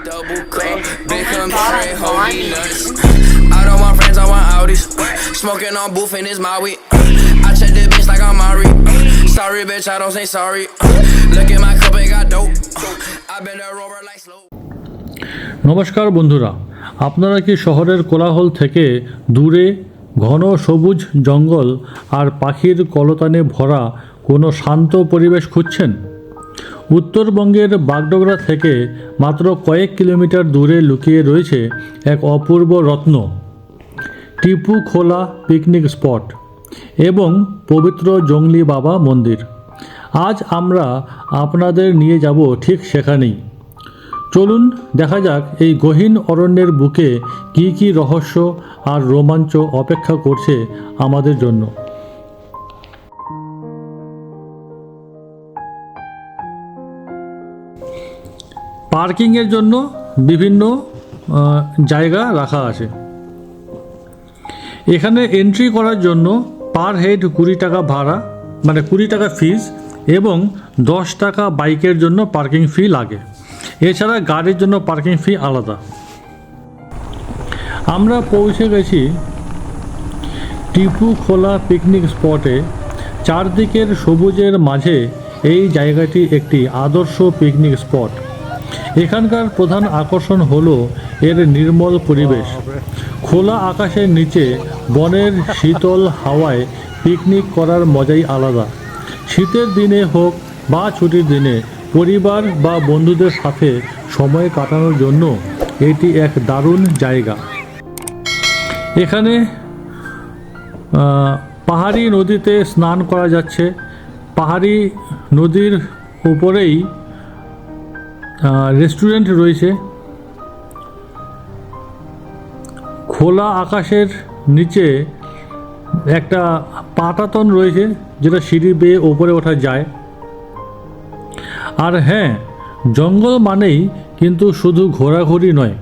double cup, big country, holy nuts. I don't want friends, I want Audis. Smoking on booth and it's my weed. I check this bitch like I'm Mari. Sorry, bitch, I don't say sorry. Look at my cup, it got dope. I've been a rover like slow. নমস্কার বন্ধুরা, আপনারা কি শহরের কোলাহল থেকে দূরে ঘন সবুজ জঙ্গল আর পাখির কলতানে ভরা কোনো শান্ত পরিবেশ খুঁজছেন? উত্তরবঙ্গের বাগডোগরা থেকে মাত্র কয়েক কিলোমিটার দূরে লুকিয়ে রয়েছে এক অপূর্ব রত্ন, টিপু খোলা পিকনিক স্পট এবং পবিত্র জংলি বাবা মন্দির। আজ আমরা আপনাদের নিয়ে যাব ঠিক সেখানেই। চলুন দেখা যাক এই গহীন অরণ্যের বুকে কি কি রহস্য আর রোমাঞ্চ অপেক্ষা করছে আমাদের জন্য। পার্কিংয়ের জন্য বিভিন্ন জায়গা রাখা আছে। এখানে এন্ট্রি করার জন্য পার হেড 20 টাকা ভাড়া, মানে 20 টাকা ফিস, এবং 10 টাকা বাইকের জন্য পার্কিং ফি লাগে। এছাড়া গাড়ির জন্য পার্কিং ফি আলাদা। আমরা পৌঁছে গেছি টিপু খোলা পিকনিক স্পটে। চারদিকের সবুজের মাঝে এই জায়গাটি একটি আদর্শ পিকনিক স্পট। এখানকার প্রধান আকর্ষণ হলো এর নির্মল পরিবেশ। খোলা আকাশের নিচে বনের শীতল হাওয়ায় পিকনিক করার মজাই আলাদা। শীতের দিনে হোক বা ছুটির দিনে পরিবার বা বন্ধুদের সাথে সময় কাটানোর জন্য এটি এক দারুণ জায়গা। এখানে পাহাড়ি নদীতে স্নান করা যাচ্ছে। পাহাড়ি নদীর উপরেই রেস্টুরেন্ট রয়েছে। খোলা আকাশের নিচে একটা পাটাতন রয়েছে, যেটা সিঁড়ি বেয়ে ওপরে ওঠা যায়। আর হ্যাঁ, জঙ্গল মানেই কিন্তু শুধু ঘোরাঘুরি নয়।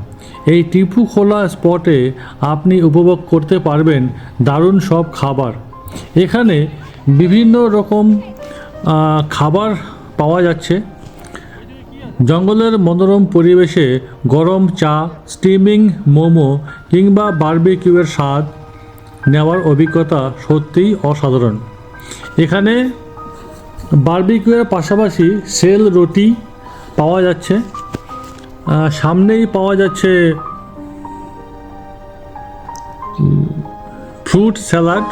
এই টিপু খোলা স্পটে আপনি উপভোগ করতে পারবেন দারুণ সব খাবার। এখানে বিভিন্ন রকম খাবার পাওয়া যাচ্ছে। জঙ্গলের মনোরম পরিবেশে গরম চা, স্টিমিং মোমো কিংবা বারবিকিউয়ের স্বাদ নেওয়ার অভিজ্ঞতা সত্যিই অসাধারণ। এখানে বারবিকিউয়ের পাশাপাশি সেল রুটি পাওয়া যাচ্ছে। সামনেই পাওয়া যাচ্ছে ফ্রুট স্যালাড।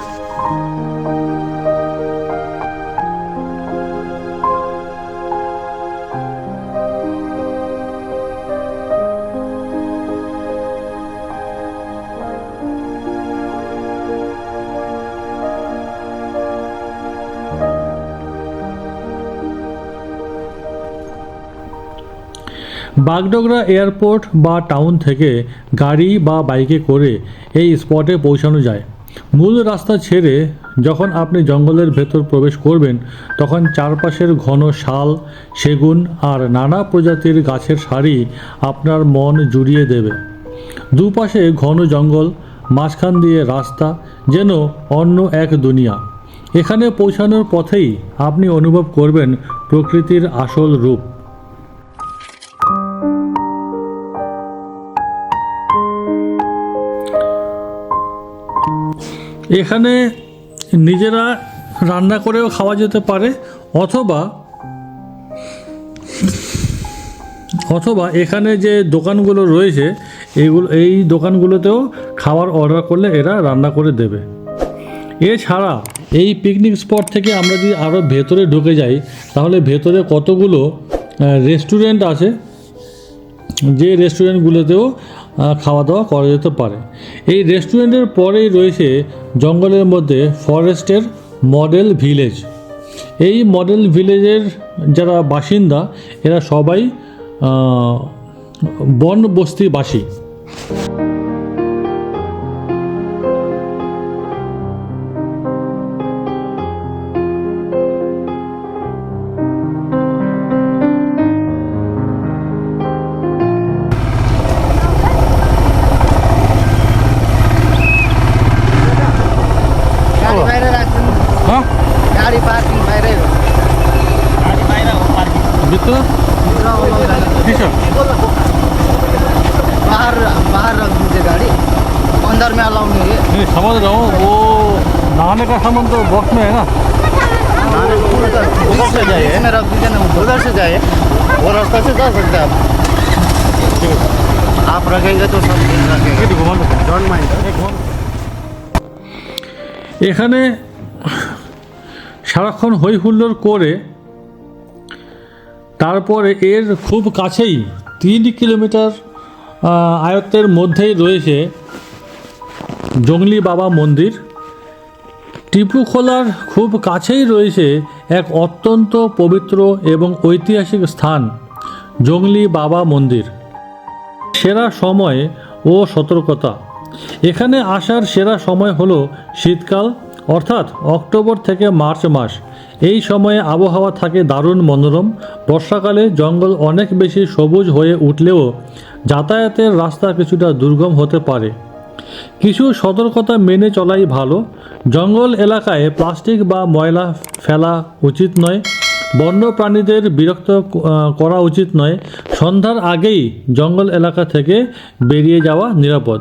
বাগডোগরা এয়ারপোর্ট বা টাউন থেকে গাড়ি বা বাইকে করে এই স্পটে পৌঁছানো যায়। মূল রাস্তা ছেড়ে যখন আপনি জঙ্গলের ভেতর প্রবেশ করবেন, তখন চারপাশের ঘন শাল, সেগুন আর নানা প্রজাতির গাছের সারি আপনার মন জুড়িয়ে দেবে। দুপাশে ঘন জঙ্গল, মাঝখান দিয়ে রাস্তা, যেন অন্য এক দুনিয়া। এখানে পৌঁছানোর পথেই আপনি অনুভব করবেন প্রকৃতির আসল রূপ। এখানে নিজেরা রান্না করেও খাওয়া যেতে পারে, অথবা এখানে যে দোকানগুলো রয়েছে এই দোকানগুলোতেও খাবার অর্ডার করলে এরা রান্না করে দেবে। এছাড়া এই পিকনিক স্পট থেকে আমরা যদি আরও ভেতরে ঢুকে যাই, তাহলে ভেতরে কতগুলো রেস্টুরেন্ট আছে, যে রেস্টুরেন্টগুলোতেও খাওয়া দাওয়া করা যেতে পারে। এই রেস্টুরেন্টের পরেই রয়েছে জঙ্গলের মধ্যে ফরেস্টের মডেল ভিলেজ। এই মডেল ভিলেজের যারা বাসিন্দা, এরা সবাই বন বস্তিবাসী। गाड़ी पार्किंग बाहिरै हो। भित्र समझ रहा हूँ, वो नहाने का सामान तो बॉक्स में है ना। उधर से जाइए, मेरा उधर से जाइए, वो रास्ता से जा सकते हैं आप रखेंगे तो सब दिन रखेंगे। Don't mind. এখানে সারাক্ষণ হই হুল্লোড় করে তারপরে এর খুব কাছেই 3 কিলোমিটার আয়ত্তের মধ্যেই রয়েছে জংলি বাবা মন্দির। টিপুখোলার খুব কাছেই রয়েছে এক অত্যন্ত পবিত্র এবং ঐতিহাসিক স্থান জংলি বাবা মন্দির। সেরা সময় ও সতর্কতা। এখানে আসার সেরা সময় হলো শীতকাল, অর্থাৎ অক্টোবর থেকে মার্চ মাস। এই সময়ে আবহাওয়া থাকে দারুণ মনোরম। বর্ষাকালে জঙ্গল অনেক বেশি সবুজ হয়ে উঠলেও যাতায়াতের রাস্তা কিছুটা দুর্গম হতে পারে। কিছু সতর্কতা মেনে চলাই ভালো। জঙ্গল এলাকায় প্লাস্টিক বা ময়লা ফেলা উচিত নয়। বন্য প্রাণীদের বিরক্ত করা উচিত নয়। সন্ধ্যার আগেই জঙ্গল এলাকা থেকে বেরিয়ে যাওয়া নিরাপদ।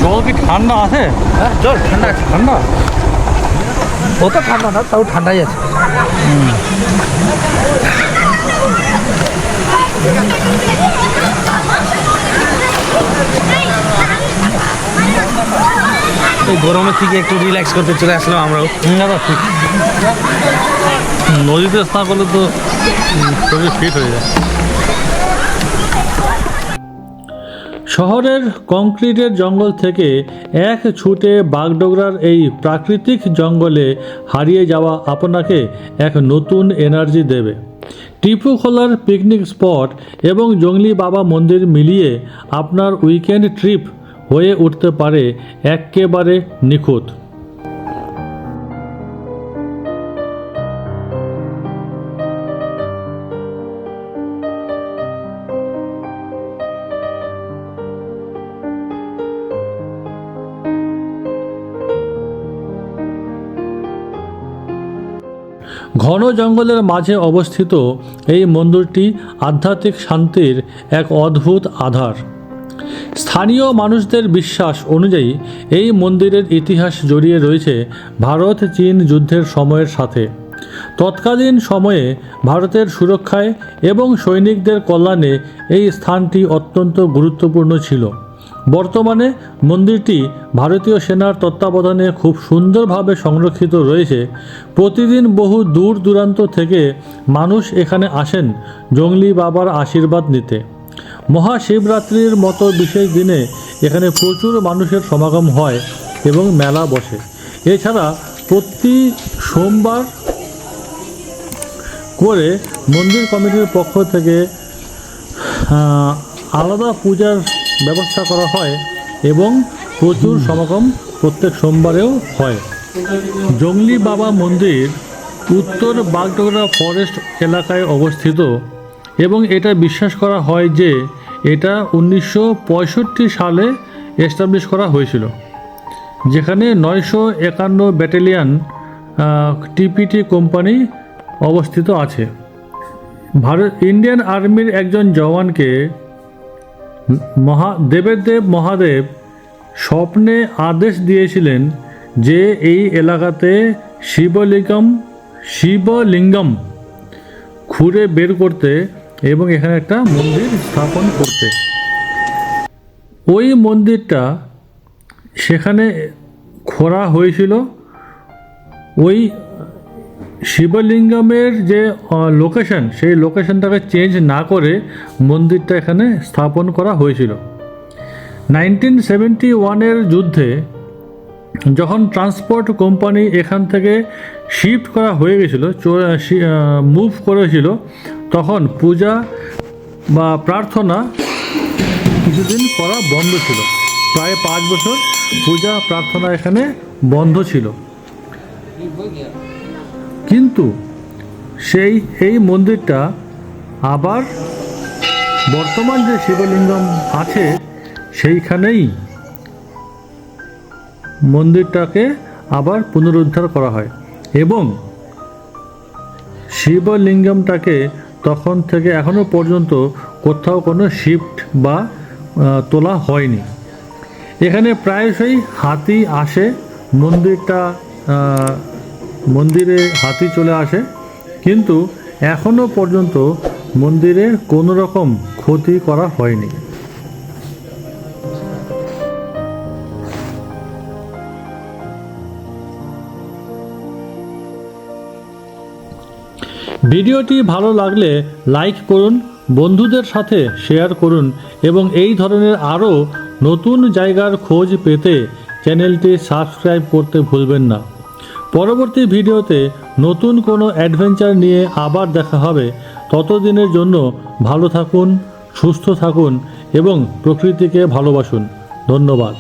জল কি ঠান্ডা আছে? হ্যাঁ, জল ঠান্ডা আছে। ঠান্ডা অত ঠান্ডা না, তাও ঠান্ডাই আছে। এই গরমের থেকে একটু রিল্যাক্স করতে চলে আসলাম আমরাও। ঠিক। নদীতে স্নান করলে তো শরীর ফিট হয়ে যায়। শহরের কংক্রিটের জঙ্গল থেকে এক ছুটে বাগডোগরার এই প্রাকৃতিক জঙ্গলে হারিয়ে যাওয়া আপনাকে এক নতুন এনার্জি দেবে। টিপুখোলার পিকনিক স্পট এবং জংলি বাবা মন্দির মিলিয়ে আপনার উইকেন্ড ট্রিপ হয়ে উঠতে পারে একেবারে নিখুঁত। ঘন জঙ্গলের মাঝে অবস্থিত এই মন্দিরটি আধ্যাত্মিক শান্তির এক অদ্ভুত আধার। স্থানীয় মানুষদের বিশ্বাস অনুযায়ী এই মন্দিরের ইতিহাস জড়িয়ে রয়েছে ভারত চীন যুদ্ধের সময়ের সাথে। তৎকালীন সময়ে ভারতের সুরক্ষায় এবং সৈনিকদের কল্যাণে এই স্থানটি অত্যন্ত গুরুত্বপূর্ণ ছিল। বর্তমানে মন্দিরটি ভারতীয় সেনার তত্ত্বাবধানে খুব সুন্দরভাবে সংরক্ষিত রয়েছে। প্রতিদিন বহু দূর দূরান্ত থেকে মানুষ এখানে আসেন জংলি বাবার আশীর্বাদ নিতে। মহাশিবরাত্রির মতো বিশেষ দিনে এখানে প্রচুর মানুষের সমাগম হয় এবং মেলা বসে। এছাড়া প্রতি সোমবার করে মন্দির কমিটির পক্ষ থেকে আলাদা পূজার ব্যবস্থা করা হয় এবং প্রচুর সমাগম প্রত্যেক সোমবারেও হয়। জংলি বাবা মন্দির উত্তর বাগডোগরা ফরেস্ট এলাকায় অবস্থিত এবং এটা বিশ্বাস করা হয় যে এটা 1965 সালে এস্টাবলিশ করা হয়েছিল, যেখানে 951 ব্যাটালিয়ন টিপিটি কোম্পানি অবস্থিত আছে। ইন্ডিয়ান আর্মির একজন জওয়ানকে দেবের মহাদেব স্বপ্নে আদেশ দিয়েছিলেন যে এই এলাকাতে শিবলিঙ্গম খুঁড়ে বের করতে এবং এখানে একটা মন্দির স্থাপন করতে। ওই মন্দিরটা সেখানে খোঁড়া হয়েছিল। ওই শিবলিঙ্গমের যে লোকেশন, সেই লোকেশনটাকে চেঞ্জ না করে মন্দিরটা এখানে স্থাপন করা হয়েছিল। 1971 যুদ্ধে যখন ট্রান্সপোর্ট কোম্পানি এখান থেকে শিফট করা হয়ে গেছিল, মুভ করেছিল, তখন পূজা বা প্রার্থনা কিছুদিন করা বন্ধ ছিল। প্রায় 5 বছর পূজা প্রার্থনা এখানে বন্ধ ছিল। কিন্তু এই মন্দিরটা আবার বর্তমান যে শিবলিঙ্গম আছে সেইখানেই মন্দিরটাকে আবার পুনরুদ্ধার করা হয় এবং শিবলিঙ্গমটাকে তখন থেকে এখনো পর্যন্ত কোথাও কোনো শিফট বা তোলা হয়নি। এখানে প্রায়শই হাতি আসে, মন্দিরে হাতি চলে আসে, কিন্তু এখনো পর্যন্ত মন্দিরের কোনো রকম ক্ষতি করা হয়নি। ভিডিওটি ভালো লাগলে লাইক করুন, বন্ধুদের সাথে শেয়ার করুন এবং এই ধরনের আরও নতুন জায়গার খোঁজ পেতে চ্যানেলটি সাবস্ক্রাইব করতে ভুলবেন না। পরবর্তী ভিডিওতে নতুন কোনো অ্যাডভেঞ্চার নিয়ে আবার দেখা হবে। ততদিনের জন্য ভালো থাকুন, সুস্থ থাকুন এবং প্রকৃতিকে ভালোবাসুন। ধন্যবাদ।